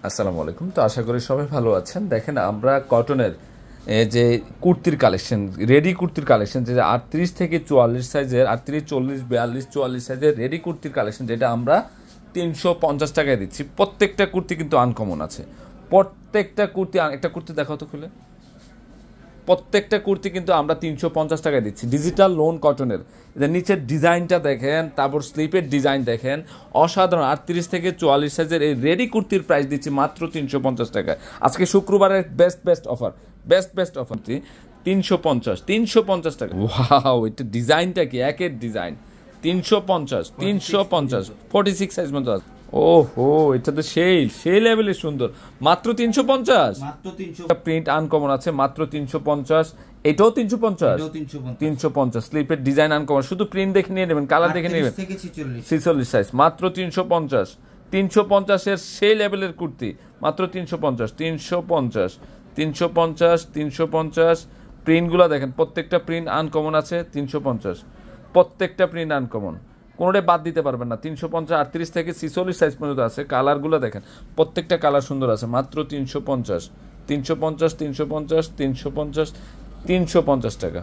আসসালামু আলাইকুম। তো আশা করি সবাই ভালো আছেন। দেখেন আমরা কটনের যে কুর্তির কালেকশন, রেডি কুর্তির কালেকশন, যে 38 থেকে 44 সাইজের, 38, 40, 42, 44 সাইজের রেডি কুর্তির কালেকশন, যেটা আমরা 350 টাকায় দিচ্ছি। প্রত্যেকটা কুর্তি কিন্তু আনকমন আছে। প্রত্যেকটা কুর্তি, একটা কুর্তি দেখাও তো খুলে। প্রত্যেকটা কুর্তি কিন্তু আমরা 350 টাকায় দিচ্ছি, ডিজিটাল লোন কটনের। এদের নিচের ডিজাইনটা দেখেন, তারপর স্লিপের ডিজাইন দেখেন, অসাধারণ। 38 থেকে 44 সাইজের এই রেডি কুর্তির প্রাইস দিচ্ছি মাত্র 350 টাকায়। আজকে শুক্রবারের বেস্ট অফার, বেস্ট অফার 350 টাকা। ওয়াও, এটা ডিজাইনটা কি একের ডিজাইন। 350 46 সাইজ মতো আছে। ওহো, এটা তো সেই লেভেলের সুন্দর। মাত্র 350। প্রিন্ট আনকমন আছে মাত্র 350। এটাও 350 স্লিপের ডিজাইন আনকমন। শুধু প্রিন্ট দেখে নিয়ে নেবেন, কালার দেখে নেবেন। 46 সাইজ মাত্র 350 এর সেই লেভেলের কুর্তি মাত্র 350 প্রিন্টগুলো দেখেন, প্রত্যেকটা প্রিন্ট আনকমন আছে। 350 প্রত্যেকটা প্রিন্ট আনকমন, কোনোটাই বাদ দিতে পারবেন না। 350 38 থেকে 46 সাইজ পর্যন্ত আছে। কালারগুলো দেখেন, প্রত্যেকটা কালার সুন্দর আছে। মাত্র 350 টাকা।